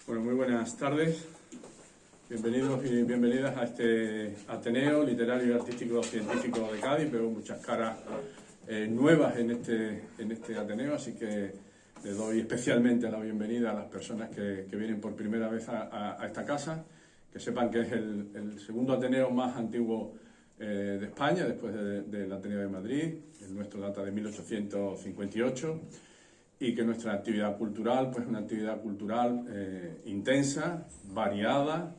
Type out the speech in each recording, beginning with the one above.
Bueno, muy buenas tardes. Bienvenidos y bienvenidas a este Ateneo Literario y Artístico Científico de Cádiz. Veo muchas caras nuevas en este Ateneo, así que le doy especialmente la bienvenida a las personas que vienen por primera vez a esta casa. Que sepan que es el segundo Ateneo más antiguo de España, después del Ateneo de Madrid. El nuestro data de 1858. Y que nuestra actividad cultural, pues una actividad cultural intensa, variada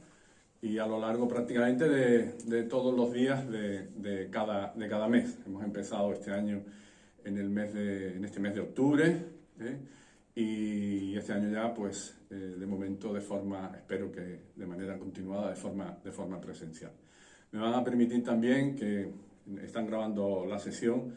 y a lo largo prácticamente de todos los días de cada mes. Hemos empezado este año en este mes de octubre y este año ya pues de momento espero que de manera continuada, de forma presencial. Me van a permitir también que están grabando la sesión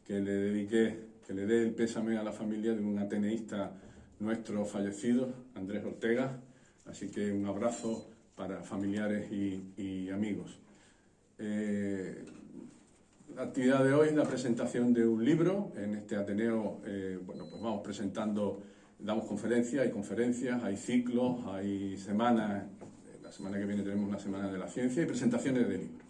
que le dé el pésame a la familia de un ateneísta nuestro fallecido, Andrés Ortega, así que un abrazo para familiares y amigos. La actividad de hoy es la presentación de un libro. En este Ateneo, pues vamos presentando, damos conferencias, hay ciclos, hay semanas. La semana que viene tenemos la Semana de la Ciencia y presentaciones de libros.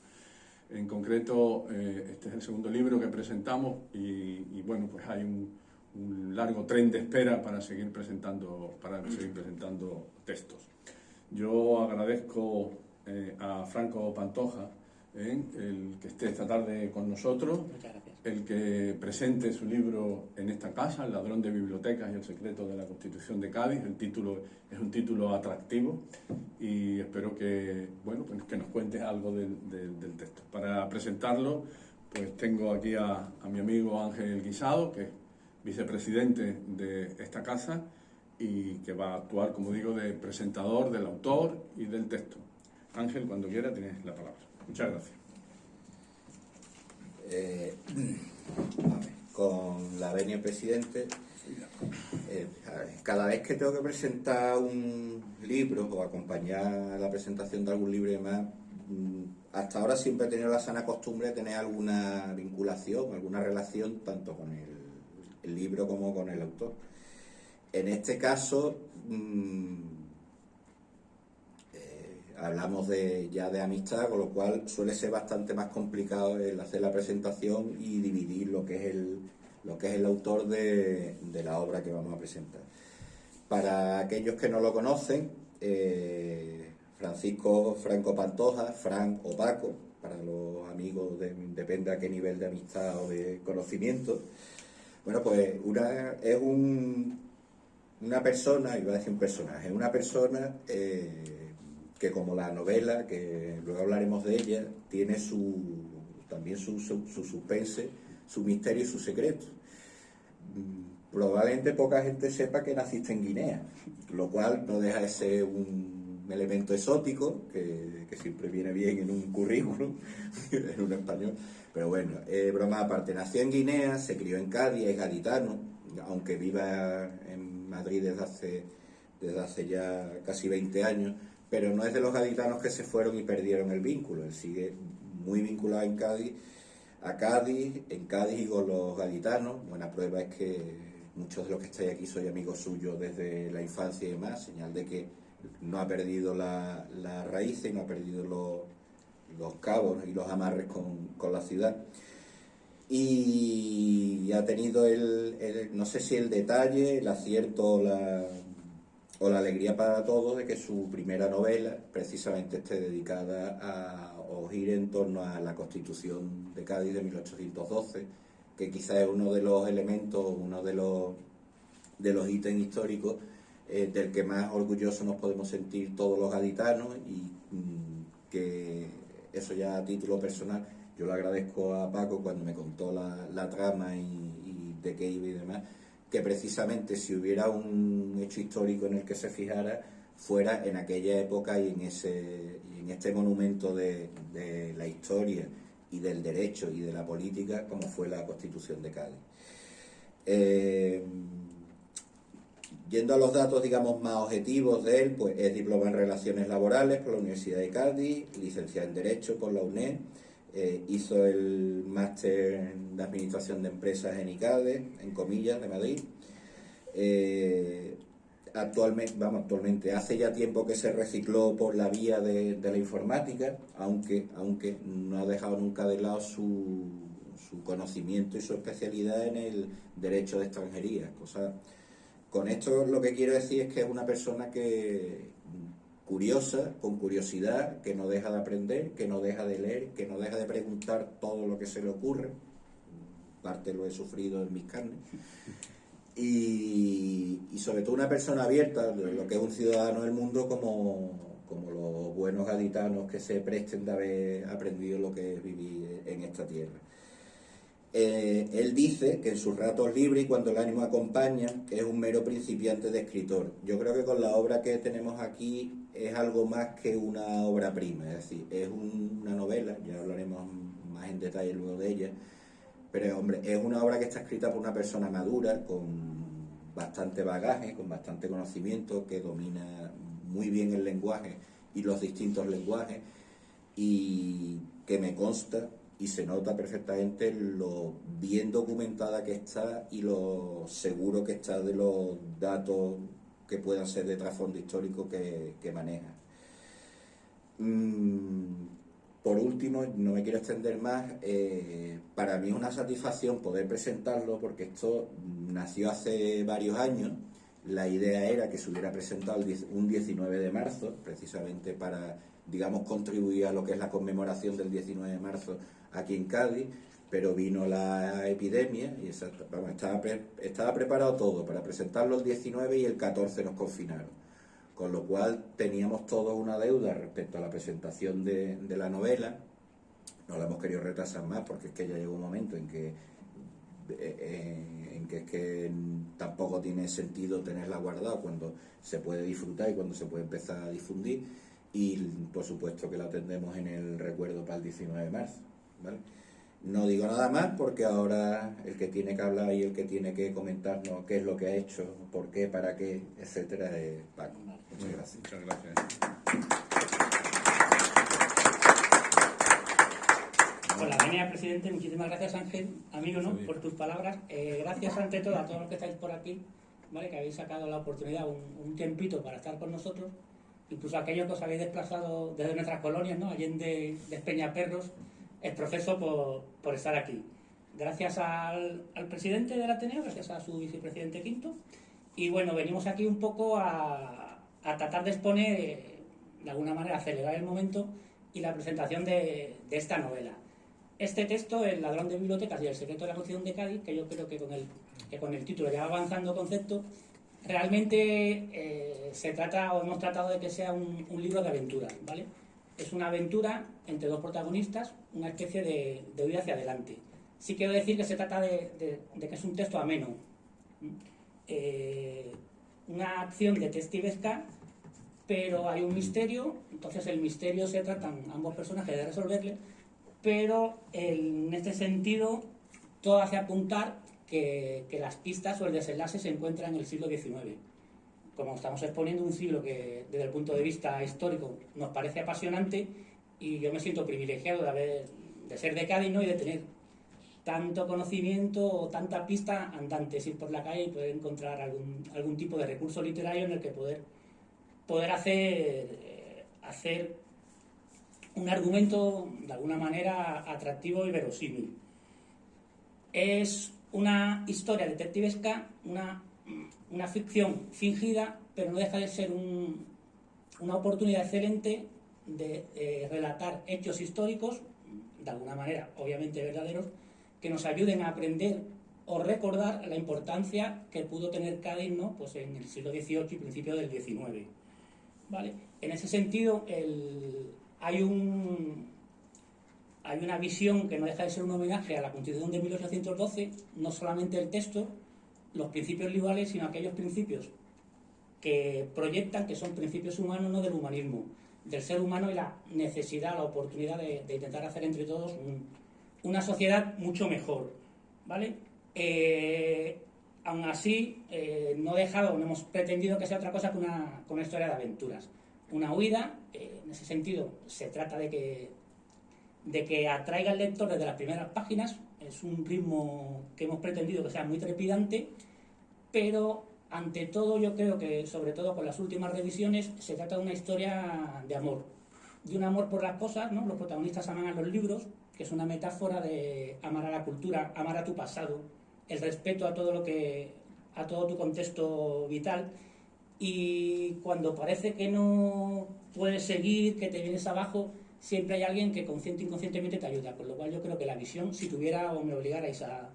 En concreto, este es el segundo libro que presentamos y bueno, pues hay un largo tren de espera para seguir presentando textos. Yo agradezco a Franco Pantoja el que esté esta tarde con nosotros, el que presente su libro en esta casa, El ladrón de bibliotecas y el secreto de la Constitución de Cádiz. El título es un título atractivo y espero que nos cuentes algo del texto. Para presentarlo, pues tengo aquí a mi amigo Ángel Guisado, que es vicepresidente de esta casa y que va a actuar, como digo, de presentador del autor y del texto. Ángel, cuando quiera, tienes la palabra. Muchas gracias. Con la venia presidente, cada vez que tengo que presentar un libro o acompañar la presentación de algún libro y demás, hasta ahora siempre he tenido la sana costumbre de tener alguna vinculación, alguna relación tanto con el libro como con el autor. En este caso hablamos ya de amistad, con lo cual suele ser bastante más complicado el hacer la presentación y dividir lo que es el autor de la obra que vamos a presentar. Para aquellos que no lo conocen, Franco Pantoja, Fran o Paco, para los amigos depende a qué nivel de amistad o de conocimiento. Bueno, pues es una persona, iba a decir un personaje, una persona que, como la novela, que luego hablaremos de ella, tiene también su suspense, su misterio y su secreto. Probablemente poca gente sepa que naciste en Guinea, lo cual no deja de ser un elemento exótico que siempre viene bien en un currículum, en un español. Pero bueno, broma aparte, nació en Guinea, se crió en Cádiz, es gaditano, aunque viva en Madrid desde hace ya casi 20 años, pero no es de los gaditanos que se fueron y perdieron el vínculo. Él sigue muy vinculado en Cádiz y con los gaditanos. Buena prueba es que muchos de los que estáis aquí sois amigos suyos desde la infancia y demás, señal de que no ha perdido la raíz y no ha perdido los cabos y los amarres con la ciudad. Y ha tenido no sé si el detalle, el acierto o la alegría para todos de que su primera novela precisamente esté dedicada o gire en torno a la Constitución de Cádiz de 1812, que quizás es uno de los elementos, uno de los ítems históricos del que más orgullosos nos podemos sentir todos los gaditanos, y que eso ya a título personal yo le agradezco a Paco cuando me contó la trama y de qué iba y demás, que precisamente si hubiera un hecho histórico en el que se fijara, fuera en aquella época y en este monumento de la historia y del derecho y de la política como fue la Constitución de Cádiz. Yendo a los datos, digamos, más objetivos de él, pues es diplomado en Relaciones Laborales por la Universidad de Cádiz, licenciado en Derecho por la UNED, hizo el máster de Administración de Empresas en ICADE, en Comillas, de Madrid. actualmente, hace ya tiempo que se recicló por la vía de la informática, aunque no ha dejado nunca de lado su conocimiento y su especialidad en el derecho de extranjería. Con esto lo que quiero decir es que es una persona curiosa, con curiosidad, que no deja de aprender, que no deja de leer, que no deja de preguntar todo lo que se le ocurre. Parte lo he sufrido en mis carnes. Y sobre todo una persona abierta, lo que es un ciudadano del mundo, como los buenos gaditanos que se presten de haber aprendido lo que es vivir en esta tierra. Él dice que en sus ratos libres y cuando el ánimo acompaña es un mero principiante de escritor. Yo creo que con la obra que tenemos aquí es algo más que una obra prima, es decir, es una novela, ya hablaremos más en detalle luego de ella, pero hombre, es una obra que está escrita por una persona madura, con bastante bagaje, con bastante conocimiento, que domina muy bien el lenguaje y los distintos lenguajes, y que me consta y se nota perfectamente lo bien documentada que está y lo seguro que está de los datos que puedan ser de trasfondo histórico que maneja. Por último, no me quiero extender más, para mí es una satisfacción poder presentarlo porque esto nació hace varios años. La idea era que se hubiera presentado un 19 de marzo, precisamente para, digamos, contribuir a lo que es la conmemoración del 19 de marzo aquí en Cádiz, pero vino la epidemia y estaba preparado todo para presentarlo el 19 y el 14 nos confinaron. Con lo cual teníamos todos una deuda respecto a la presentación de la novela. No la hemos querido retrasar más porque es que ya llegó un momento en que es que tampoco tiene sentido tenerla guardada cuando se puede disfrutar y cuando se puede empezar a difundir, y por supuesto que la tendremos en el recuerdo para el 19 de marzo, ¿vale? No digo nada más porque ahora el que tiene que hablar y el que tiene que comentarnos qué es lo que ha hecho, por qué, para qué, etcétera, es Paco. Muchas gracias. Muchas gracias. Hola, venia presidente, muchísimas gracias Ángel, amigo, ¿no?, por tus palabras. Gracias ante todo a todos los que estáis por aquí, ¿vale?, que habéis sacado la oportunidad, un tiempito para estar con nosotros, incluso aquellos que os habéis desplazado desde nuestras colonias, ¿no?, Allende de Peñaperros, es profeso por estar aquí. Gracias al presidente del Ateneo, gracias a su vicepresidente Quinto, y bueno, venimos aquí un poco a tratar de exponer, de alguna manera, acelerar el momento y la presentación de esta novela. Este texto, El ladrón de bibliotecas y el secreto de la Constitución de Cádiz, que yo creo que con el título ya va avanzando concepto, realmente se trata, o hemos tratado de que sea un libro de aventuras, ¿vale? Es una aventura entre dos protagonistas, una especie de huida hacia adelante. Sí quiero decir que se trata de que es un texto ameno, una acción detectivesca, pero hay un misterio, entonces el misterio se tratan ambos personajes de resolverle, pero en este sentido todo hace apuntar que las pistas o el desenlace se encuentran en el siglo XIX. Como estamos exponiendo un siglo que desde el punto de vista histórico nos parece apasionante, y yo me siento privilegiado de ser de Cádiz, ¿no?, y de tener tanto conocimiento o tanta pista andante, ir por la calle y poder encontrar algún tipo de recurso literario en el que poder hacer un argumento de alguna manera atractivo y verosímil. Es una historia detectivesca, una ficción fingida, pero no deja de ser una oportunidad excelente de relatar hechos históricos, de alguna manera obviamente verdaderos, que nos ayuden a aprender o recordar la importancia que pudo tener Cádiz, ¿no?, pues en el siglo XVIII y principio del XIX, ¿vale? En ese sentido, hay una visión que no deja de ser un homenaje a la Constitución de 1812, no solamente el texto, los principios liberales, sino aquellos principios que proyectan, que son principios humanos, no del humanismo, del ser humano y la necesidad, la oportunidad de intentar hacer entre todos una sociedad mucho mejor, ¿vale? Aún así, no hemos pretendido que sea otra cosa que una historia de aventuras, una huida. En ese sentido, se trata de que atraiga al lector desde las primeras páginas. Es un ritmo que hemos pretendido que sea muy trepidante, pero ante todo yo creo que, sobre todo con las últimas revisiones, se trata de una historia de amor. De un amor por las cosas, ¿no? Los protagonistas aman a los libros, que es una metáfora de amar a la cultura, amar a tu pasado, el respeto a todo a todo tu contexto vital. Y cuando parece que no puedes seguir, que te vienes abajo, siempre hay alguien que consciente e inconscientemente te ayuda. Con lo cual yo creo que la visión, si tuviera o me obligarais a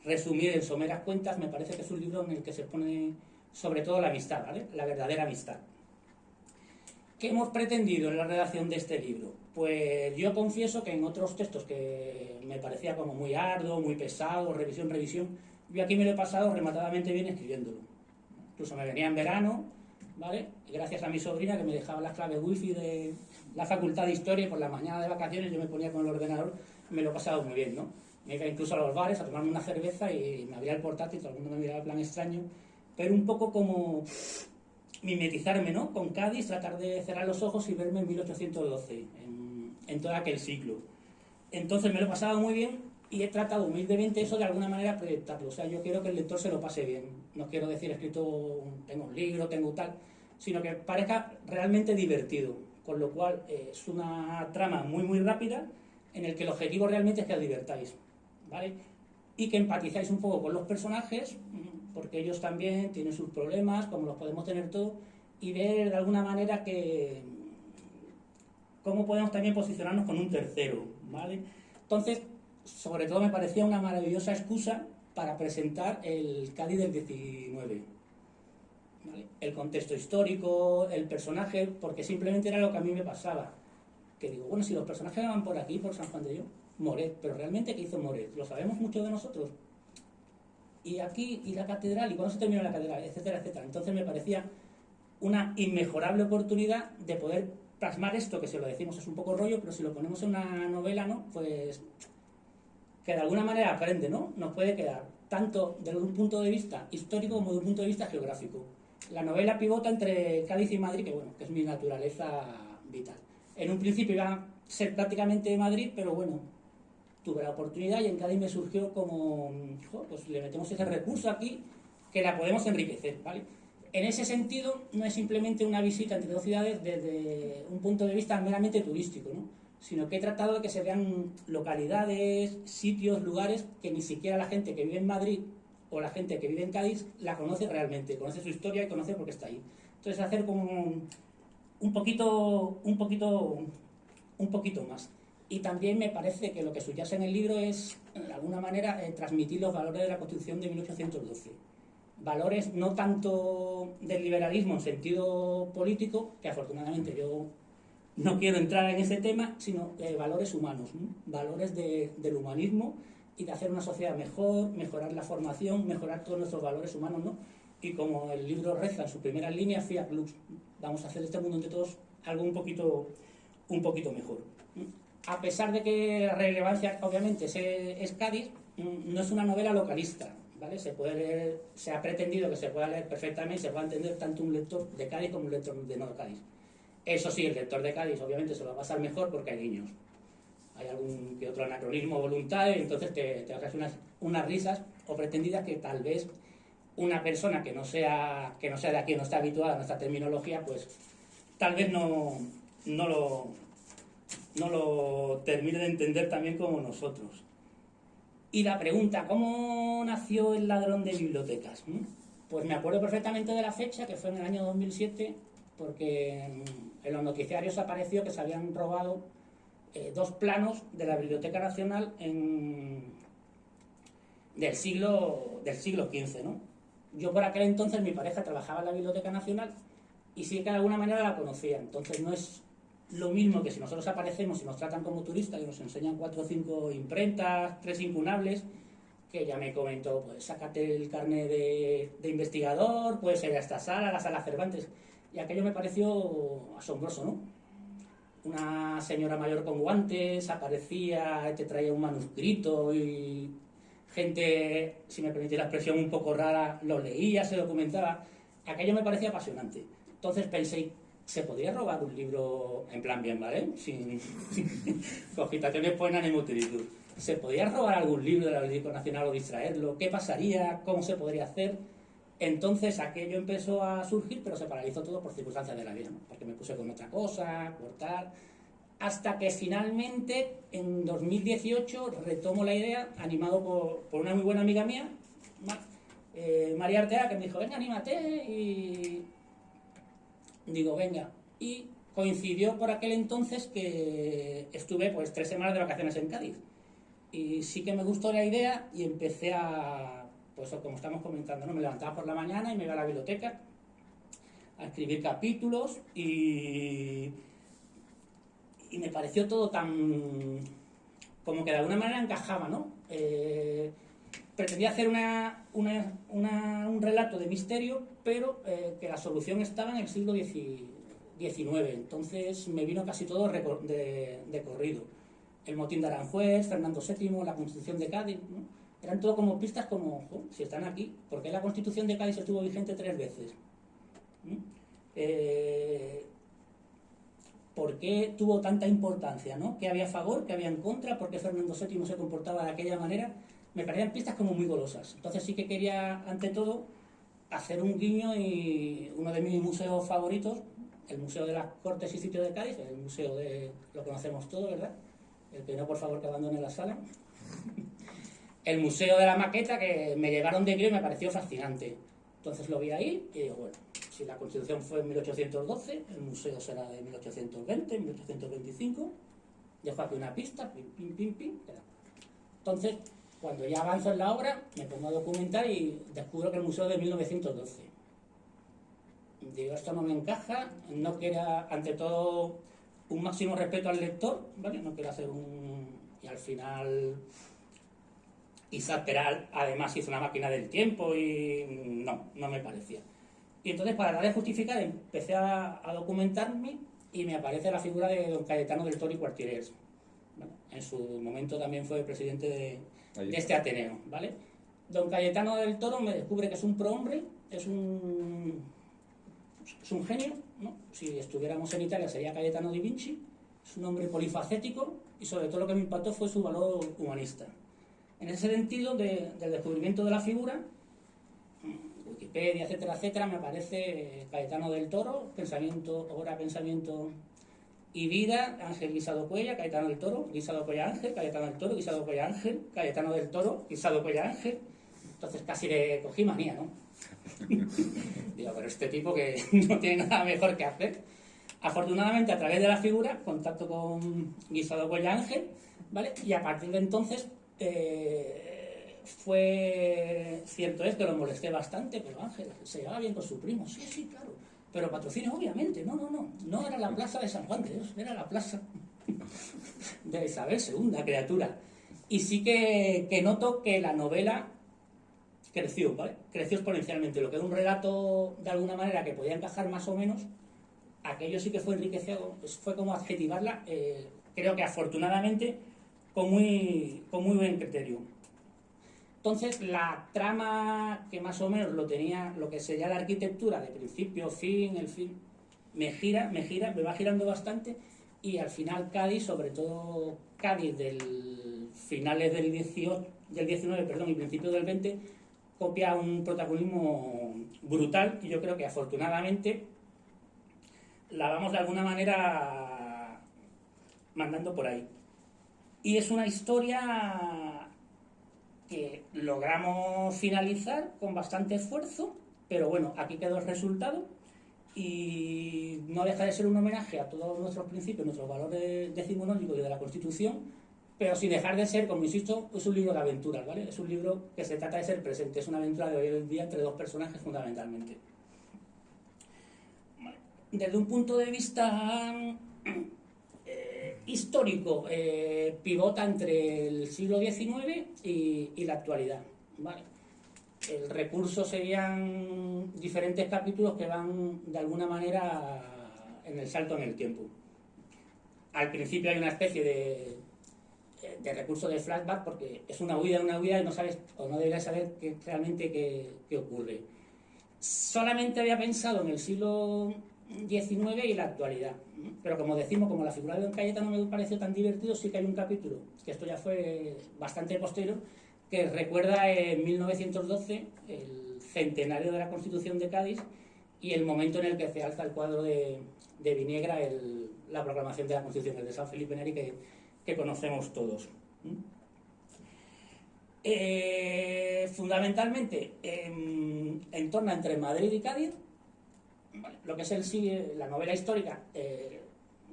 resumir en someras cuentas, me parece que es un libro en el que se pone sobre todo la amistad, ¿vale? La verdadera amistad. ¿Qué hemos pretendido en la redacción de este libro? Pues yo confieso que en otros textos que me parecía como muy arduo, muy pesado, revisión, yo aquí me lo he pasado rematadamente bien escribiéndolo. Incluso me venía en verano, ¿vale? Gracias a mi sobrina que me dejaba las claves wifi de la Facultad de Historia, y por la mañana de vacaciones yo me ponía con el ordenador, me lo he pasado muy bien, ¿no? Me iba incluso a los bares a tomarme una cerveza y me abría el portátil, todo el mundo me miraba en plan extraño, pero un poco como mimetizarme, ¿no? Con Cádiz, tratar de cerrar los ojos y verme en 1812, en todo aquel siglo. Entonces me lo he pasado muy bien y he tratado humildemente eso de alguna manera proyectarlo. O sea, yo quiero que el lector se lo pase bien. No quiero decir tengo un libro, tengo tal, sino que parezca realmente divertido. Con lo cual es una trama muy muy rápida en el que el objetivo realmente es que os divertáis, ¿vale? Y que empatizáis un poco con los personajes, porque ellos también tienen sus problemas, como los podemos tener todos, y ver de alguna manera cómo podemos también posicionarnos con un tercero, ¿vale? Entonces, sobre todo me parecía una maravillosa excusa para presentar el Cádiz del 19, ¿vale? El contexto histórico, el personaje, porque simplemente era lo que a mí me pasaba. Que digo, bueno, si los personajes van por aquí, por San Juan de Dios, Moret, pero realmente ¿qué hizo Moret? ¿Lo sabemos mucho de nosotros? Y aquí, y la catedral, y cuándo se terminó la catedral, etcétera, etcétera. Entonces me parecía una inmejorable oportunidad de poder plasmar esto, que si lo decimos es un poco rollo, pero si lo ponemos en una novela, ¿no? Pues que de alguna manera aprende, ¿no? Nos puede quedar tanto desde un punto de vista histórico como desde un punto de vista geográfico. La novela pivota entre Cádiz y Madrid, que bueno, que es mi naturaleza vital. En un principio iba a ser prácticamente Madrid, pero bueno, tuve la oportunidad y en Cádiz me surgió como, pues le metemos ese recurso aquí que la podemos enriquecer, ¿vale? En ese sentido, no es simplemente una visita entre dos ciudades desde un punto de vista meramente turístico, ¿no? Sino que he tratado de que se vean localidades, sitios, lugares que ni siquiera la gente que vive en Madrid o la gente que vive en Cádiz la conoce realmente, conoce su historia y conoce por qué está ahí. Entonces hacer como un poquito más. Y también me parece que lo que subyace en el libro es, de alguna manera, transmitir los valores de la Constitución de 1812. Valores no tanto del liberalismo en sentido político, que afortunadamente yo no quiero entrar en ese tema, sino valores humanos, ¿no? Valores del humanismo y de hacer una sociedad mejor, mejorar la formación, mejorar todos nuestros valores humanos, ¿no? Y como el libro reza en su primera línea, Fiat Lux, vamos a hacer de este mundo entre todos algo un poquito mejor. A pesar de que la relevancia obviamente es Cádiz, no es una novela localista, ¿vale? Se ha pretendido que se pueda leer perfectamente, se pueda entender tanto un lector de Cádiz como un lector de no Cádiz. Eso sí, el lector de Cádiz obviamente se lo va a pasar mejor porque hay guiños. Hay algún que otro anacronismo voluntario y entonces te haces unas risas o pretendidas que tal vez una persona que no sea de aquí, no está habituada a nuestra terminología, pues tal vez no lo termine de entender también como nosotros. Y la pregunta, ¿cómo nació el ladrón de bibliotecas? Pues me acuerdo perfectamente de la fecha, que fue en el año 2007, porque en los noticiarios apareció que se habían robado 2 planos de la Biblioteca Nacional del siglo XV, ¿no? Yo por aquel entonces, mi pareja trabajaba en la Biblioteca Nacional y sí que de alguna manera la conocía. Entonces no es lo mismo que si nosotros aparecemos y nos tratan como turistas y nos enseñan 4 o 5 imprentas, 3 incunables, que ya me comentó, pues sácate el carnet de investigador, puedes ir a esta sala, la sala Cervantes. Y aquello me pareció asombroso, ¿no? Una señora mayor con guantes aparecía, te traía un manuscrito y gente, si me permite la expresión un poco rara, lo leía, se documentaba. Aquello me parecía apasionante. Entonces pensé, ¿se podría robar un libro en plan bien, ¿vale? Sin cogitaciones por ánimo utilitud. ¿Se podría robar algún libro de la Biblioteca Nacional o distraerlo? ¿Qué pasaría? ¿Cómo se podría hacer? Entonces aquello empezó a surgir, pero se paralizó todo por circunstancias de la vida, ¿no? Porque me puse con otra cosa, cortar, hasta que finalmente en 2018 retomo la idea, animado por una muy buena amiga mía, María Artea, que me dijo, venga, anímate, y digo, venga, y coincidió por aquel entonces que estuve pues 3 semanas de vacaciones en Cádiz, y sí que me gustó la idea y empecé a, pues como estamos comentando, ¿no? Me levantaba por la mañana y me iba a la biblioteca a escribir capítulos y me pareció todo tan, como que de alguna manera encajaba, ¿no? Pretendía hacer un relato de misterio, pero que la solución estaba en el siglo XIX. Entonces me vino casi todo de corrido. El motín de Aranjuez, Fernando VII, la Constitución de Cádiz, ¿no? Eran todo como pistas como, si están aquí, ¿por qué la Constitución de Cádiz estuvo vigente 3 veces? ¿Por qué tuvo tanta importancia, ¿no? ¿Qué había a favor, qué había en contra? ¿Por qué Fernando VII se comportaba de aquella manera? Me parecían pistas como muy golosas. Entonces sí que quería, ante todo, hacer un guiño, y uno de mis museos favoritos, el Museo de las Cortes y Sitios de Cádiz, el museo de, lo conocemos todos, ¿verdad? El que no, por favor, que abandone la sala. El Museo de la Maqueta, que me llevaron de guión y me pareció fascinante. Entonces lo vi ahí y digo, bueno, si la Constitución fue en 1812, el museo será de 1820, 1825. Dejo aquí una pista, pim, pim, pim, pim. Entonces, cuando ya avanzo en la obra, me pongo a documentar y descubro que el museo es de 1912. Digo, esto no me encaja, no quiero, ante todo, un máximo respeto al lector, ¿vale? No quiero hacer un... Y al final, Isaac Peral además hizo una máquina del tiempo y no me parecía. Y entonces, para tratar de justificar, empecé a documentarme y me aparece la figura de don Cayetano del Toro y Cuartierers. Bueno, en su momento también fue presidente de este Ateneo, ¿vale? Don Cayetano del Toro me descubre que es un prohombre, es un genio, ¿no? Si estuviéramos en Italia sería Cayetano di Vinci, es un hombre polifacético y sobre todo lo que me impactó fue su valor humanista. En ese sentido, del descubrimiento de la figura, Wikipedia, etcétera, etcétera, me aparece Cayetano del Toro, obra, pensamiento y vida, Ángel Guisado Cuella, Cayetano del Toro, Guisado Cuella Ángel, Cayetano del Toro, Guisado Cuella Ángel, Cayetano del Toro, Guisado Cuella Ángel. Entonces casi le cogí manía, ¿no? Digo, pero este tipo que no tiene nada mejor que hacer. Afortunadamente, a través de la figura, contacto con Guisado Cuella Ángel, ¿vale? Y a partir de entonces fue cierto es que lo molesté bastante, pero Ángel se llevaba bien con su primo. Sí, claro. Pero patrocinio, obviamente. No era la plaza de San Juan de Dios, era la plaza de Isabel II, criatura. Y sí que noto que la novela creció, ¿vale? Creció exponencialmente. Lo que era un relato, de alguna manera, que podía encajar más o menos, aquello sí que fue enriquecido, fue como adjetivarla, creo que afortunadamente, con muy buen criterio. Entonces, la trama que más o menos lo tenía, lo que sería la arquitectura de principio, fin, el fin, me va girando bastante, y al final Cádiz, sobre todo Cádiz del finales del 19, y principios del 20, copia un protagonismo brutal, y yo creo que afortunadamente la vamos de alguna manera mandando por ahí. Y es una historia que logramos finalizar con bastante esfuerzo, pero bueno, aquí quedó el resultado y no deja de ser un homenaje a todos nuestros principios, nuestros valores decimonónicos y de la Constitución, pero sin dejar de ser, como insisto, es un libro de aventuras, ¿vale? Es un libro que se trata de ser presente, es una aventura de hoy en día entre 2 personajes fundamentalmente. Desde un punto de vista histórico, pivota entre el siglo XIX y la actualidad, ¿vale? El recurso serían diferentes capítulos que van de alguna manera en el salto en el tiempo. Al principio hay una especie de recurso de flashback porque es una huida y no sabes o no deberías saber realmente qué ocurre. Solamente había pensado en el siglo XIX y la actualidad, pero como decimos, como la figura de don Cayetano me pareció tan divertido, sí que hay un capítulo, que esto ya fue bastante posterior, que recuerda en 1912 el centenario de la Constitución de Cádiz y el momento en el que se alza el cuadro de Viniegra, la proclamación de la Constitución, el de San Felipe Neri, que conocemos todos. Fundamentalmente en torno entre Madrid y Cádiz, ¿vale? Lo que es la novela histórica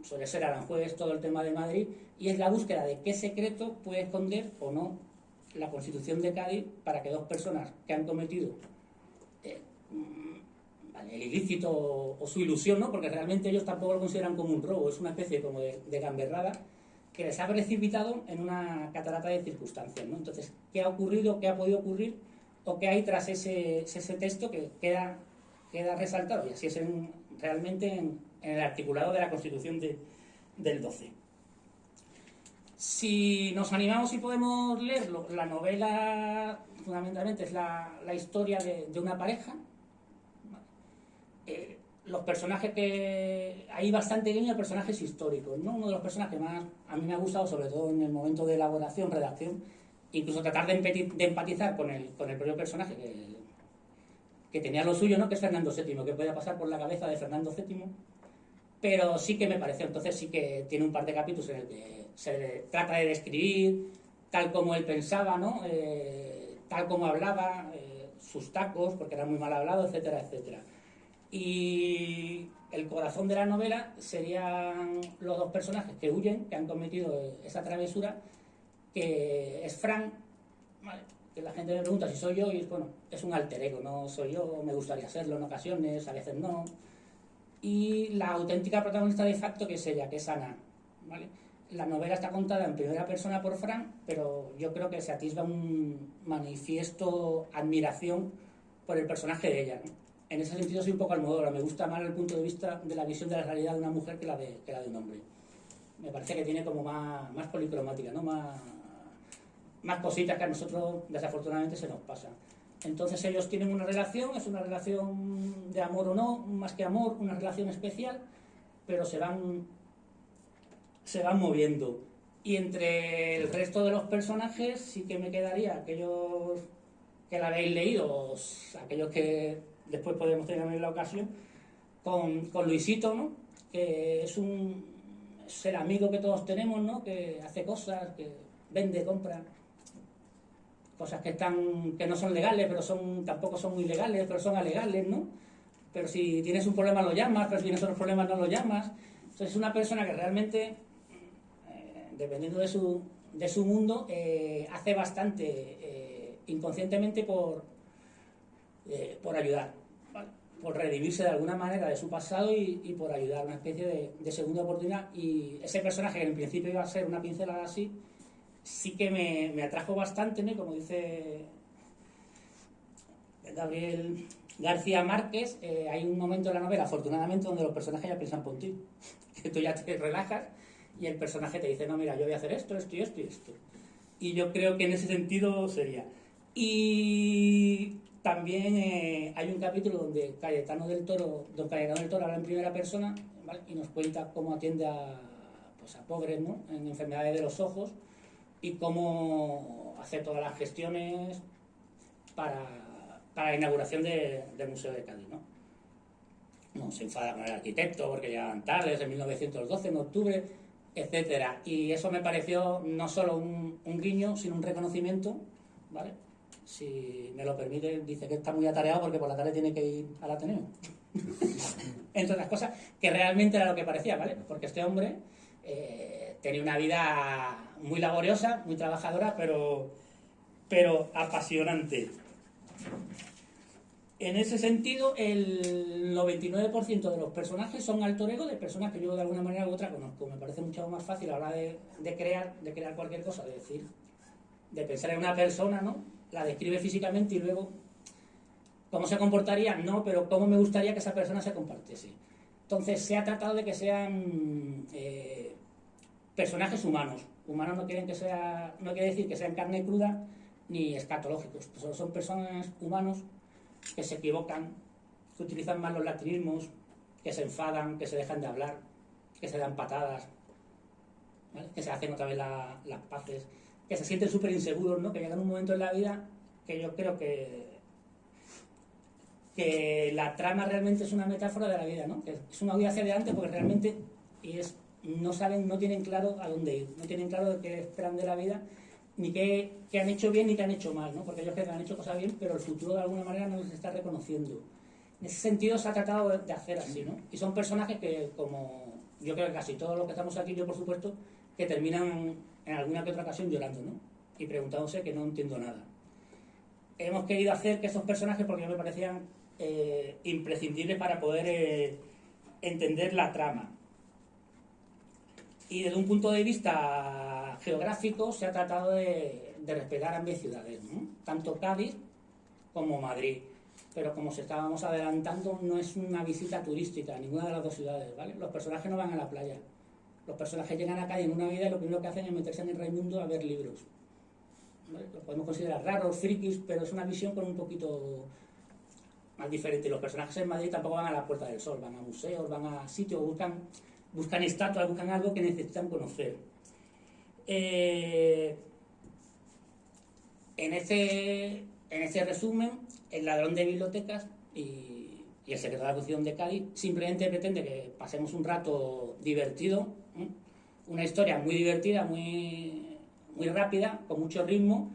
suele ser Aranjuez, todo el tema de Madrid, y es la búsqueda de qué secreto puede esconder o no la Constitución de Cádiz para que dos personas que han cometido el ilícito o su ilusión, ¿no? Porque realmente ellos tampoco lo consideran como un robo, es una especie como de gamberrada que les ha precipitado en una catarata de circunstancias, ¿no? Entonces, ¿qué ha ocurrido, qué ha podido ocurrir o qué hay tras ese texto que queda resaltado? Y así es realmente en el articulado de la Constitución del 12. Si nos animamos y podemos leerlo, la novela fundamentalmente es la historia de una pareja. Los personajes que... Hay bastante guiño a personajes históricos, ¿no? Uno de los personajes más a mí me ha gustado, sobre todo en el momento de elaboración, redacción, incluso tratar de empatizar con el propio personaje que tenía lo suyo, ¿no? Que es Fernando VII, que podía pasar por la cabeza de Fernando VII, pero sí que me pareció, entonces sí que tiene un par de capítulos en el que se trata de describir tal como él pensaba, ¿no? Tal como hablaba, sus tacos, porque era muy mal hablado, etcétera, etcétera. Y el corazón de la novela serían los dos personajes que huyen, que han cometido esa travesura, que es Fran, ¿vale? Que la gente me pregunta si soy yo y bueno, es un alter ego, no soy yo, me gustaría serlo en ocasiones, a veces no. Y la auténtica protagonista de facto que es ella, que es Ana, ¿vale? La novela está contada en primera persona por Fran, pero yo creo que se atisba un manifiesto admiración por el personaje de ella, ¿no? En ese sentido soy un poco Almodóvar, me gusta más el punto de vista de la visión de la realidad de una mujer que la de un hombre. Me parece que tiene como más policromática, ¿no? Más cositas que a nosotros desafortunadamente se nos pasan. Entonces ellos tienen una relación, es una relación de amor o no, más que amor, una relación especial, pero se van moviendo. Y entre el resto de los personajes sí que me quedaría aquellos que la habéis leído, aquellos que después podemos tener la ocasión, con Luisito, ¿no? Que es el amigo que todos tenemos, ¿no? Que hace cosas, que vende, compra, cosas que no son legales, pero tampoco son muy legales, pero son alegales, ¿no? Pero si tienes un problema lo llamas, pero si tienes otros problemas no lo llamas. Entonces es una persona que realmente, dependiendo de su mundo, hace bastante inconscientemente por ayudar, ¿vale? Por redimirse de alguna manera de su pasado y por ayudar, una especie de segunda oportunidad. Y ese personaje que en principio iba a ser una pincelada así, sí que me atrajo bastante, ¿no? Como dice Gabriel García Márquez, hay un momento en la novela, afortunadamente, donde los personajes ya piensan por ti, que tú ya te relajas y el personaje te dice, no, mira, yo voy a hacer esto, esto y esto y esto. Y yo creo que en ese sentido sería. Y también hay un capítulo donde don Cayetano del Toro habla en primera persona, ¿vale? Y nos cuenta cómo atiende a pobres, ¿no? En enfermedades de los ojos y cómo hace todas las gestiones para la inauguración del Museo de Cádiz, ¿no? No se enfada con el arquitecto porque llegaban tarde, desde 1912, en octubre, etcétera. Y eso me pareció no solo un guiño, sino un reconocimiento, ¿vale? Si me lo permite, dice que está muy atareado porque por la tarde tiene que ir al Ateneo. Entre otras cosas, que realmente era lo que parecía, ¿vale? Porque este hombre tenía una vida muy laboriosa, muy trabajadora, pero apasionante. En ese sentido, el 99% de los personajes son alter ego de personas que yo de alguna manera u otra conozco. Me parece mucho más fácil a la hora de crear cualquier cosa, de pensar en una persona, ¿no? La describe físicamente y luego cómo se comportaría, no, pero cómo me gustaría que esa persona se comportase. Entonces se ha tratado de que sean personajes humanos. Humanos no quiere decir que sean carne cruda ni escatológicos. Son personas humanos que se equivocan, que utilizan mal los latinismos, que se enfadan, que se dejan de hablar, que se dan patadas, ¿vale? Que se hacen otra vez las paces, que se sienten súper inseguros, ¿no? Que llegan un momento en la vida que yo creo que que la trama realmente es una metáfora de la vida, ¿no? Que es una huida hacia adelante porque realmente no saben, no tienen claro a dónde ir, no tienen claro qué esperan de la vida, ni qué han hecho bien ni qué han hecho mal, ¿no? Porque ellos creen que han hecho cosas bien, pero el futuro de alguna manera no les está reconociendo. En ese sentido se ha tratado de hacer así, ¿no? Y son personajes que, como yo creo que casi todos los que estamos aquí, yo por supuesto, que terminan en alguna que otra ocasión llorando, ¿no? Y preguntándose que no entiendo nada. Hemos querido hacer que esos personajes, porque me parecían imprescindibles para poder entender la trama. Y desde un punto de vista geográfico se ha tratado de respetar ambas ciudades, ¿no? Tanto Cádiz como Madrid. Pero como se estábamos adelantando, no es una visita turística a ninguna de las dos ciudades, ¿vale? Los personajes no van a la playa. Los personajes llegan a Cádiz en una vida y lo primero que hacen es meterse en el Raimundo a ver libros, ¿vale? Los podemos considerar raros, frikis, pero es una visión con un poquito más diferente. Los personajes en Madrid tampoco van a la Puerta del Sol, van a museos, van a sitios, buscan estatuas, buscan algo que necesitan conocer. En ese resumen, el ladrón de bibliotecas y el secreto de la Constitución de Cádiz simplemente pretende que pasemos un rato divertido, ¿eh? Una historia muy divertida, muy rápida, con mucho ritmo,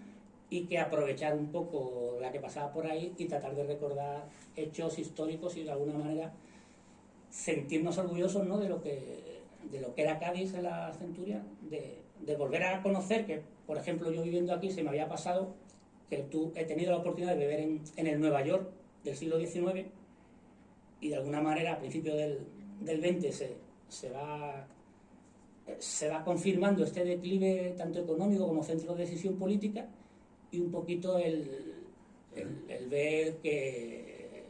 y que aprovechar un poco la que pasaba por ahí y tratar de recordar hechos históricos y de alguna manera sentirnos orgullosos, ¿no? de lo que era Cádiz en la centuria, de volver a conocer que, por ejemplo, yo viviendo aquí se me había pasado que he tenido la oportunidad de beber en el Nueva York del siglo XIX, y de alguna manera a principios del XX se va confirmando este declive tanto económico como centro de decisión política, y un poquito el ver que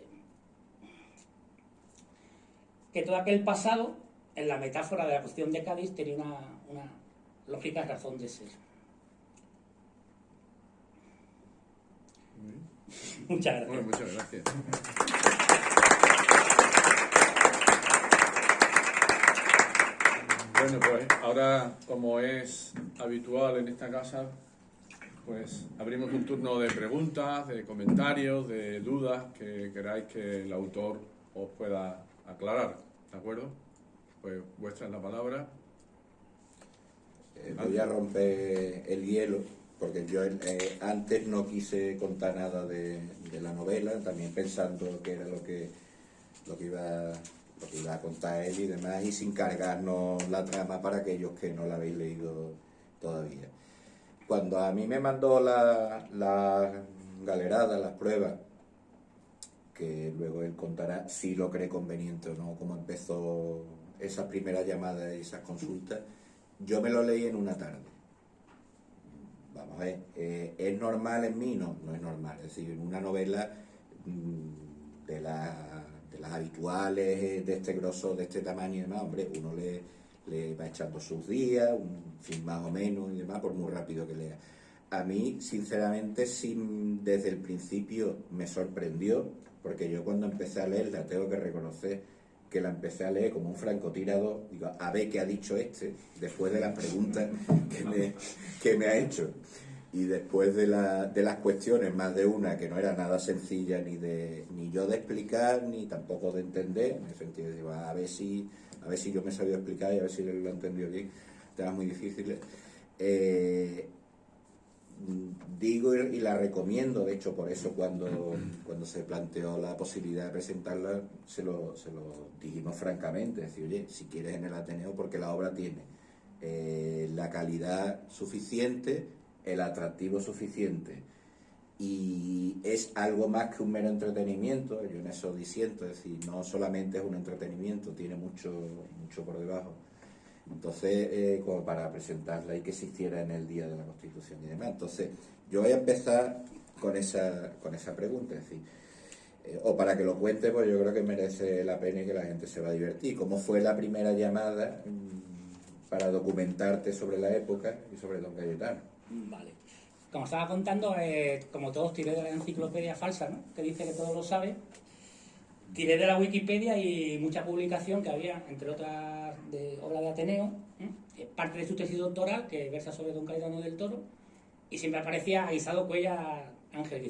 todo aquel pasado, en la metáfora de la cuestión de Cádiz, tenía una lógica razón de ser. Muchas gracias. Bueno, muchas gracias. Bueno, pues ahora, como es habitual en esta casa, pues abrimos un turno de preguntas, de comentarios, de dudas que queráis que el autor os pueda aclarar, ¿de acuerdo? Pues vuestra es la palabra. Voy a romper el hielo, porque yo antes no quise contar nada de la novela, también pensando que era lo que iba a contar él y demás, y sin cargarnos la trama para aquellos que no la habéis leído todavía. Cuando a mí me mandó la galerada, las pruebas, que luego él contará si lo cree conveniente o no, cómo empezó esa primera llamada y esas consultas, yo me lo leí en una tarde. Vamos a ver, ¿es normal en mí? No, no es normal. Es decir, en una novela de las habituales, de este grosor, de este tamaño y demás, hombre, uno le va echando sus días, un fin más o menos y demás, por muy rápido que lea. A mí, sinceramente, desde el principio me sorprendió, porque yo cuando empecé a leerla, tengo que reconocer que la empecé a leer como un francotirador, digo, a ver qué ha dicho después de las preguntas que me ha hecho. Y después de las cuestiones, más de una, que no era nada sencilla ni yo de explicar, ni tampoco de entender, en el sentido de, digo, a ver si yo me sabía explicar y a ver si él lo entendió bien, temas muy difíciles. Digo y la recomiendo, de hecho por eso cuando se planteó la posibilidad de presentarla se lo dijimos francamente, es decir, oye, si quieres en el Ateneo, porque la obra tiene la calidad suficiente, el atractivo suficiente, y es algo más que un mero entretenimiento, yo en eso disiento, es decir, no solamente es un entretenimiento, tiene mucho por debajo. Entonces, como para presentarla y que existiera en el Día de la Constitución y demás. Entonces, yo voy a empezar con esa pregunta, es decir, o para que lo cuente, pues yo creo que merece la pena y que la gente se va a divertir. ¿Cómo fue la primera llamada para documentarte sobre la época y sobre Don Cayetano? Vale. Como estaba contando, como todos, tiré de la enciclopedia falsa, ¿no? Que dice que todo lo sabe. Tiré de la Wikipedia y mucha publicación que había, entre otras, de obra de Ateneo, parte de su tesis doctoral, que versa sobre Don Cayetano del Toro, y siempre aparecía Guisado Cuéllar Ángel,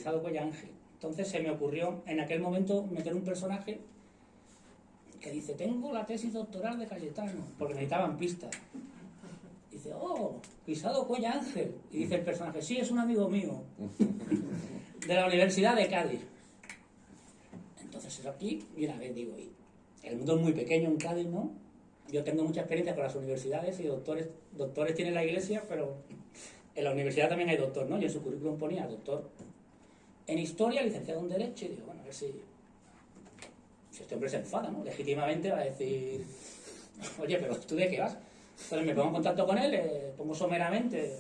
Entonces se me ocurrió en aquel momento meter un personaje que dice, tengo la tesis doctoral de Cayetano, porque necesitaban pistas. Dice, oh, Guisado Cuella Ángel. Y dice el personaje, sí, es un amigo mío, de la Universidad de Cádiz. Entonces eso aquí, mira, digo, y el mundo es muy pequeño en Cádiz, ¿no? Yo tengo mucha experiencia con las universidades y doctores tiene la iglesia, pero en la universidad también hay doctor, ¿no? Y en su currículum ponía doctor en historia, licenciado en derecho, y digo, bueno, a ver si este hombre se enfada, ¿no? Legítimamente va a decir, oye, pero ¿tú de qué vas? Entonces me pongo en contacto con él, pongo someramente,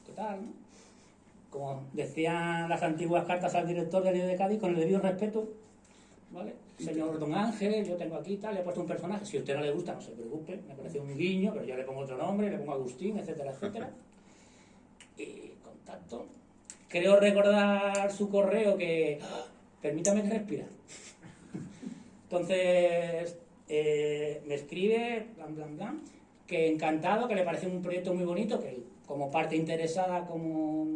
¿qué tal, no? Como decían las antiguas cartas al director del Diario de Cádiz, con el debido respeto, ¿vale? Señor Don Ángel, yo tengo aquí tal, le he puesto un personaje, si a usted no le gusta, no se preocupe, me parece un guiño, pero yo le pongo otro nombre, le pongo Agustín, etcétera, etcétera. Y contacto. Creo recordar su correo que... Permítame que respira. Entonces, me escribe, blan, blan, blan, que encantado, que le parece un proyecto muy bonito, que como parte interesada, como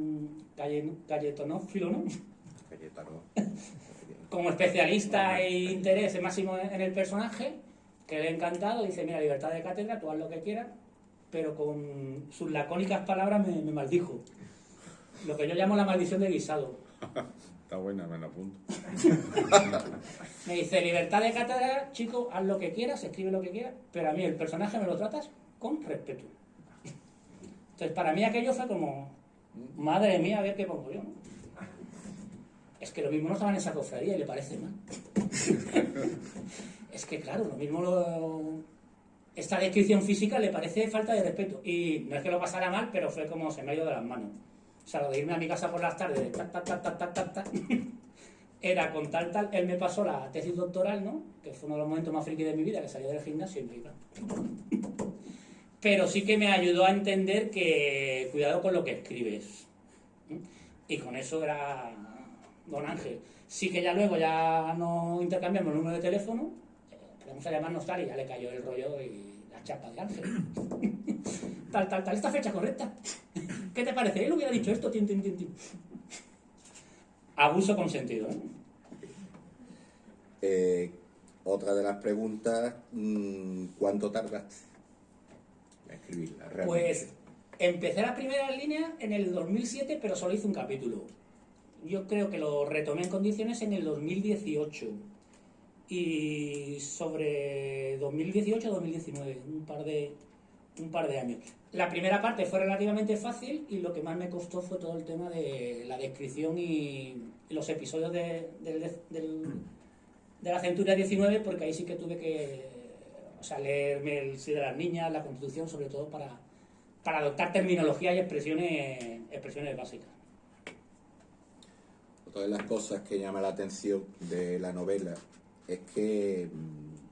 galletonófilo, ¿no? Como especialista e interés máximo en el personaje, que le ha encantado, dice, mira, libertad de cátedra, tú haz lo que quieras, pero con sus lacónicas palabras me maldijo. Lo que yo llamo la maldición de Guisado. Está buena, me la apunto. Me dice, libertad de cátedra, chico, haz lo que quieras, escribe lo que quieras, pero a mí el personaje me lo tratas con respeto. Entonces, para mí aquello fue como, madre mía, a ver qué pongo yo, ¿no? Es que lo mismo no estaba en esa cofradía y le parece mal. Es que, claro, lo mismo esta descripción física le parece falta de respeto. Y no es que lo pasara mal, pero fue como se me ha ido de las manos. O sea, lo de irme a mi casa por las tardes, era con tal, él me pasó la tesis doctoral, ¿no? Que fue uno de los momentos más friki de mi vida, que salía del gimnasio y me iba. Pero sí que me ayudó a entender que cuidado con lo que escribes. Y con eso era Don Ángel. Sí que ya luego ya no intercambiamos el número de teléfono, podemos llamarnos tal y ya le cayó el rollo y la chapa de Ángel. Tal, esta fecha correcta. ¿Qué te parece? Él hubiera dicho esto, tin. Abuso consentido, ¿eh? Otra de las preguntas, ¿cuánto tardaste en escribirla? Realmente? Pues empecé la primera línea en el 2007, pero solo hice un capítulo. Yo creo que lo retomé en condiciones en el 2018. Y sobre 2018-2019, un par de años. La primera parte fue relativamente fácil y lo que más me costó fue todo el tema de la descripción y los episodios de la Centuria 19, porque ahí sí que tuve que leerme el Sí de las Niñas, la Constitución, sobre todo para adoptar terminología y expresiones básicas. Otra de las cosas que llama la atención de la novela es que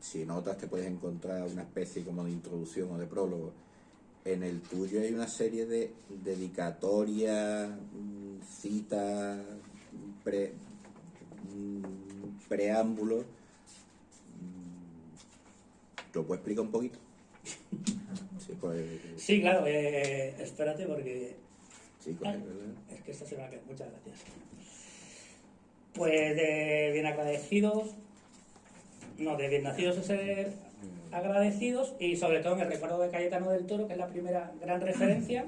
si en otras te puedes encontrar una especie como de introducción o de prólogo, en el tuyo hay una serie de dedicatorias, citas, preámbulos. ¿Lo puedes explicar un poquito? Sí, pues, sí, claro, espérate porque... Sí, ¿verdad? Es que esto se me va a quedar. Muchas gracias. Pues de bien agradecidos, de bien nacidos a ser agradecidos, y sobre todo en el recuerdo de Cayetano del Toro, que es la primera gran referencia.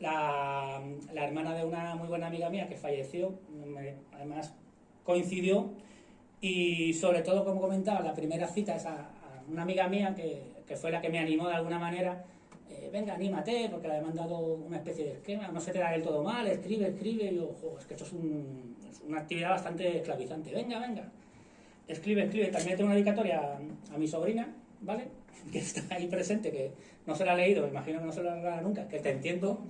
La hermana de una muy buena amiga mía que falleció, además coincidió, y sobre todo, como comentaba, la primera cita es a una amiga mía que fue la que me animó de alguna manera. Venga, anímate, porque le he mandado una especie de esquema, no se te da del todo mal, escribe, y yo, es que esto es una actividad bastante esclavizante, venga, escribe, también tengo una dedicatoria a mi sobrina, ¿vale? Que está ahí presente, que no se la ha leído, me imagino que no se la leerá nunca, que te entiendo.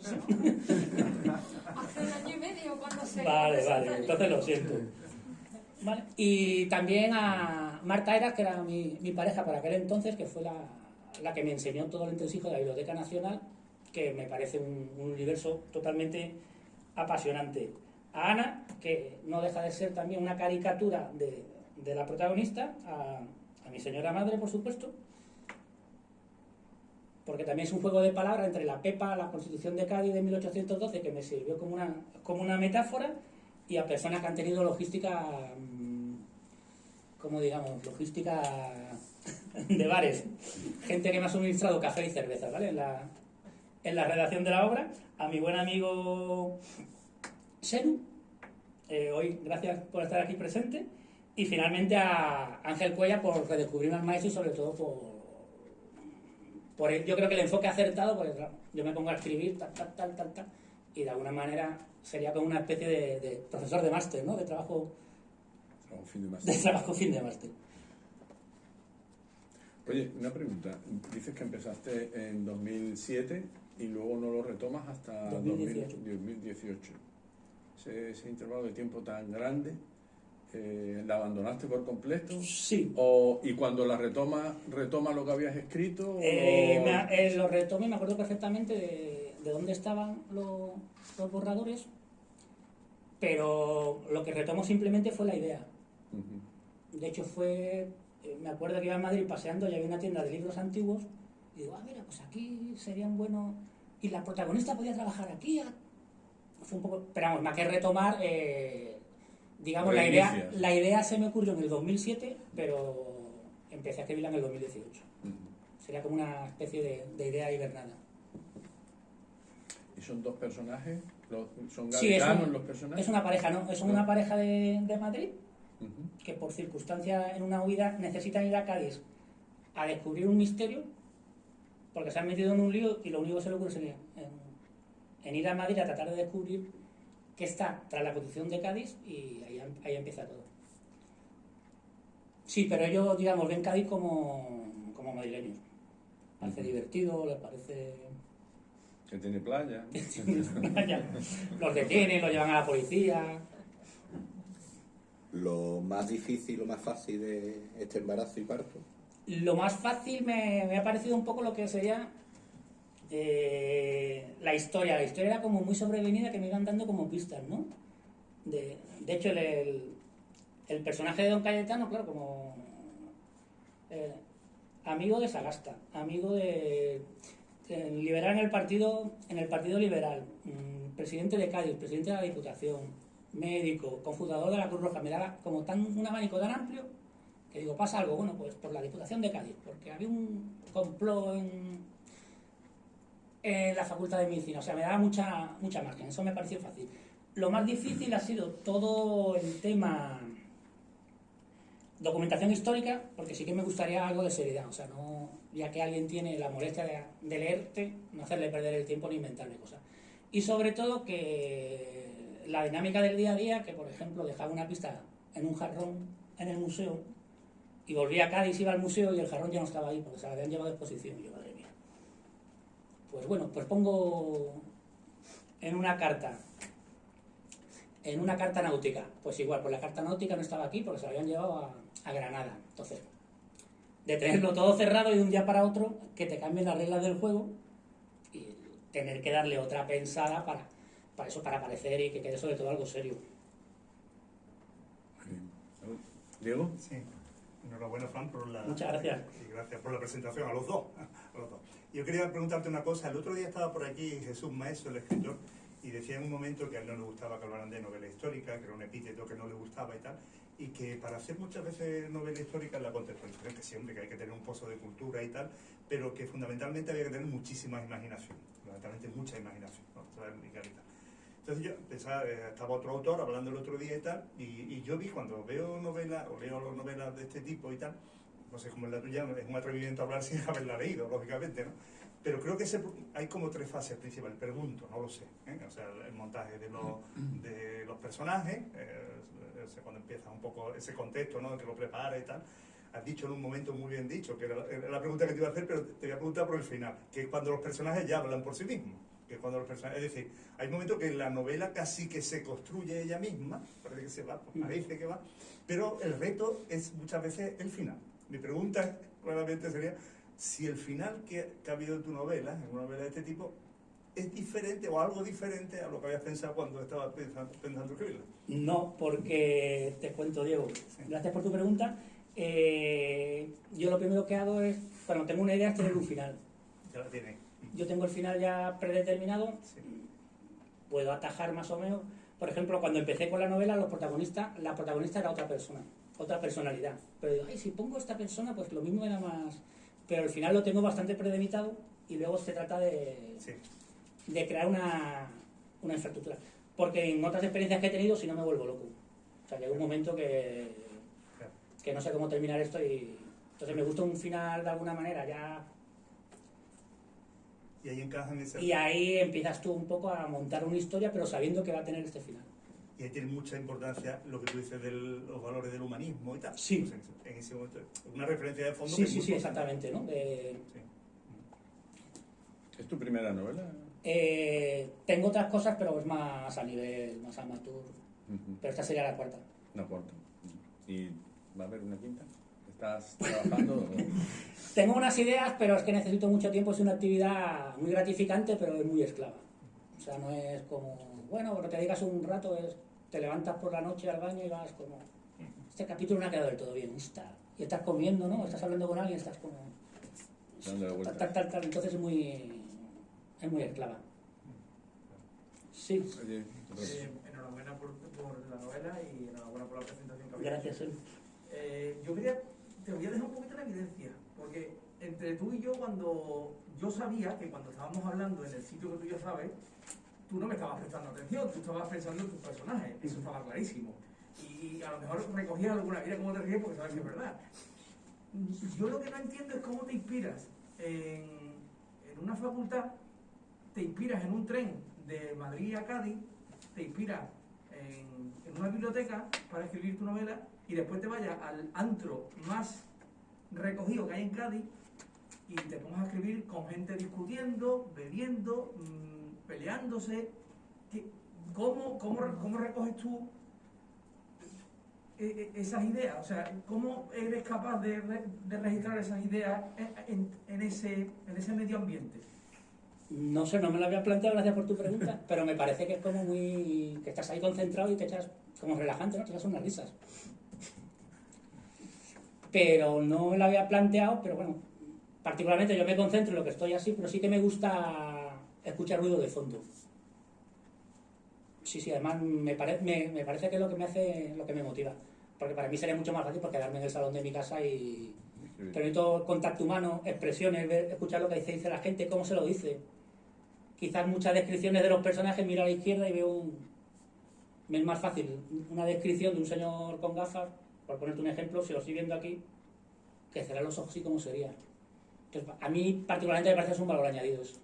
Hace un año y medio cuando se... Vale, entonces lo siento. ¿Vale? Y también a Marta Eras, que era mi pareja por aquel entonces, que fue la que me enseñó todo el entresijo de la Biblioteca Nacional, que me parece un universo totalmente apasionante. A Ana, que no deja de ser también una caricatura de la protagonista, a mi señora madre, por supuesto, porque también es un juego de palabras entre la Pepa, la Constitución de Cádiz de 1812, que me sirvió como una metáfora, y a personas que han tenido logística, como digamos, logística de bares, gente que me ha suministrado café y cerveza, ¿vale? En la redacción de la obra, a mi buen amigo Senu, hoy gracias por estar aquí presente, y finalmente a Ángel Cuella por redescubrirme al maestro y sobre todo por él. Yo creo que el enfoque acertado, porque claro, yo me pongo a escribir tal, y de alguna manera sería como una especie de profesor de máster, ¿no? De trabajo fin de máster. Oye, una pregunta. Dices que empezaste en 2007 y luego no lo retomas hasta 2018. Ese intervalo de tiempo tan grande, ¿la abandonaste por completo? Sí. ¿Y cuando la retoma lo que habías escrito? Lo retomé, me acuerdo perfectamente de dónde estaban los borradores, pero lo que retomo simplemente fue la idea. Uh-huh. De hecho me acuerdo que iba a Madrid paseando y había una tienda de libros antiguos y digo, mira, pues aquí serían buenos, y la protagonista podía trabajar aquí. Fue un poco, pero vamos, más que retomar, digamos, la idea se me ocurrió en el 2007, pero empecé a escribirla en el 2018. Uh-huh. Sería como una especie de idea hibernada. ¿Y son dos personajes? ¿Son gaditanos los personajes? Es una pareja, ¿no? Es una pareja de Madrid, uh-huh, que por circunstancias en una huida necesitan ir a Cádiz a descubrir un misterio, porque se han metido en un lío y lo único que se le ocurre sería en ir a Madrid a tratar de descubrir qué está tras la Constitución de Cádiz, y ahí empieza todo. Sí, pero ellos, digamos, ven Cádiz como madrileños. Parece divertido, les parece... Que tiene playa. Los detienen, los llevan a la policía. ¿Lo más difícil, lo más fácil de este embarazo y parto? Lo más fácil me ha parecido un poco lo que sería la historia. La historia era como muy sobrevenida, que me iban dando como pistas, ¿no? De hecho, el personaje de Don Cayetano, claro, como amigo de Sagasta, amigo de... liberal en el partido liberal, presidente de Cádiz, presidente de la Diputación, médico, cofundador de la Cruz Roja. Me daba como un abanico tan amplio que digo, pasa algo, bueno, pues por la Diputación de Cádiz, porque había un complot en la Facultad de Medicina. O sea, me daba mucha margen, eso me pareció fácil. Lo más difícil ha sido todo el tema documentación histórica, porque sí que me gustaría algo de seriedad, o sea, no, ya que alguien tiene la molestia de leerte, no hacerle perder el tiempo ni inventarle cosas. Y sobre todo que la dinámica del día a día, que por ejemplo dejaba una pista en un jarrón en el museo y volvía a Cádiz, iba al museo y el jarrón ya no estaba ahí porque se lo habían llevado a exposición. Y yo, madre mía. Pues bueno, pues pongo en una carta náutica, pues igual, pues la carta náutica no estaba aquí porque se la habían llevado a Granada. Entonces, de tenerlo todo cerrado y de un día para otro que te cambien las reglas del juego y tener que darle otra pensada para eso, para aparecer y que quede sobre todo algo serio. ¿Diego? Sí. Enhorabuena, Fran, Muchas gracias. Y gracias por la presentación a los dos. Yo quería preguntarte una cosa. El otro día estaba por aquí Jesús Maeso, el escritor, y decía en un momento que a él no le gustaba que hablaran de novela histórica, que era un epíteto que no le gustaba y tal, y que para hacer muchas veces novela histórica la contextualización, que siempre que hay que tener un pozo de cultura y tal, pero que fundamentalmente había que tener muchísima imaginación, fundamentalmente mucha imaginación, ¿no? Entonces yo pensaba, estaba otro autor hablando el otro día y tal, y yo vi cuando veo novelas, o leo novelas de este tipo y tal, no sé, como la tuya, es un atrevimiento hablar sin haberla leído, lógicamente, ¿no? Pero creo que hay como tres fases principales, pregunto, no lo sé, ¿eh? O sea, el montaje de los personajes, cuando empieza un poco ese contexto, ¿no? Que lo prepara y tal. Has dicho en un momento muy bien dicho, que era la pregunta que te iba a hacer, pero te voy a preguntar por el final, que es cuando los personajes ya hablan por sí mismos. Que es cuando los personajes, es decir, hay momentos que la novela casi que se construye ella misma, parece que se va, parece que va, pero el reto es muchas veces el final. Mi pregunta claramente sería si el final que ha habido en tu novela, en una novela de este tipo, es diferente o algo diferente a lo que habías pensado cuando estabas pensando escribirla. No, porque te cuento, Diego, gracias por tu pregunta. Yo lo primero que hago es, cuando tengo una idea, es tener un final. Ya la tiene. Yo tengo el final ya predeterminado, Sí. puedo atajar más o menos. Por ejemplo, cuando empecé con la novela, la protagonista era otra persona, otra personalidad. Pero digo, ay, si pongo esta persona, pues lo mismo era más... Pero al final lo tengo bastante predelimitado y luego se trata Sí. de crear una infraestructura. Porque en otras experiencias que he tenido, si no me vuelvo loco. O sea, llega un momento que no sé cómo terminar esto y... Entonces me gusta un final de alguna manera, ya... Y ahí encajan ese... Y ahí empiezas tú un poco a montar una historia, pero sabiendo que va a tener este final. Y ahí tiene mucha importancia lo que tú dices de los valores del humanismo y tal. Sí. Pues en ese momento, una referencia de fondo. Sí, que es sí, muy sí, potente. exactamente, ¿no? Sí. ¿Es tu primera novela? Tengo otras cosas, pero es más a nivel más amateur. Ujú. Pero esta sería la cuarta. Una cuarta. ¿Y va a haber una quinta? ¿Estás trabajando? Tengo unas ideas, pero es que necesito mucho tiempo. Es una actividad muy gratificante, pero es muy esclava. O sea, no es como, bueno, porque te digas un rato, te levantas por la noche al baño y vas como, este capítulo no ha quedado del todo bien, y estás comiendo, ¿no? Estás hablando con alguien, estás como, Dándole vueltas. tal. Entonces es muy esclava. Sí, Oye, Enhorabuena por la novela y enhorabuena por la presentación que habéis gracias. hecho. Te voy a dejar un poquito en evidencia, porque entre tú y yo, cuando yo sabía que cuando estábamos hablando en el sitio que tú ya sabes, tú no me estabas prestando atención, tú estabas pensando en tus personajes, eso estaba clarísimo. Y a lo mejor recogías alguna, mira cómo te ríes porque sabes que es verdad. Yo lo que no entiendo es cómo te inspiras en una facultad, te inspiras en un tren de Madrid a Cádiz, te inspiras en una biblioteca para escribir tu novela y después te vayas al antro más recogido que hay en Cádiz y te pongas a escribir con gente discutiendo, bebiendo, peleándose. ¿Cómo recoges tú esas ideas? O sea, ¿cómo eres capaz de registrar esas ideas en ese medio ambiente? No sé, no me lo había planteado, gracias por tu pregunta, pero me parece que es como muy... que estás ahí concentrado y te echas como relajante, ¿no? Te echas unas risas. Pero no me lo había planteado, pero bueno, particularmente yo me concentro en lo que estoy así, pero sí que me gusta escuchar ruido de fondo. Sí, además me parece que es lo que me hace, lo que me motiva. Porque para mí sería mucho más fácil quedarme en el salón de mi casa y... Pero necesito contacto humano, expresiones, escuchar lo que dice la gente, cómo se lo dice. Quizás muchas descripciones de los personajes, miro a la izquierda y veo me es más fácil una descripción de un señor con gafas, por ponerte un ejemplo, si lo estoy viendo aquí, que cerrar los ojos y cómo sería. Entonces, a mí particularmente me parece que es un valor añadido eso.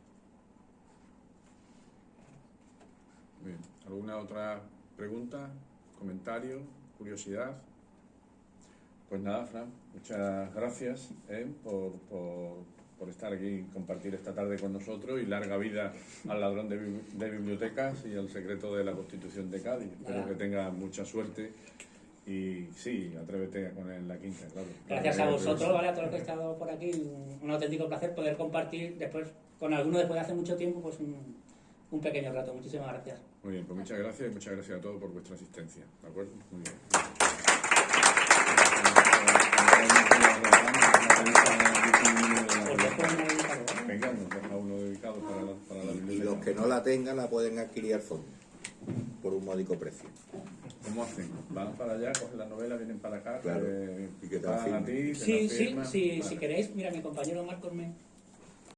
Bien. ¿Alguna otra pregunta, comentario, curiosidad? Pues nada, Fran, muchas gracias por estar aquí y compartir esta tarde con nosotros y larga vida al ladrón de bibliotecas y al secreto de la Constitución de Cádiz. Espero que tengas mucha suerte y sí, atrévete con la quinta, claro. Gracias a vosotros, ¿vale? A todos los que han estado por aquí, un auténtico placer poder compartir después con alguno después de hace mucho tiempo pues un pequeño rato. Muchísimas gracias. Muy bien, pues muchas gracias y muchas gracias a todos por vuestra asistencia, ¿de acuerdo? Muy bien. Venga, nos deja uno dedicado para la Y biblioteca. los que no la tengan la pueden adquirir al fondo por un módico precio. ¿Cómo hacen? Van para allá, cogen la novela, vienen para acá, Claro, y que te la pagan a firmen. ti, te la Sí, firman. si Vale. queréis, mira, mi compañero Marcos me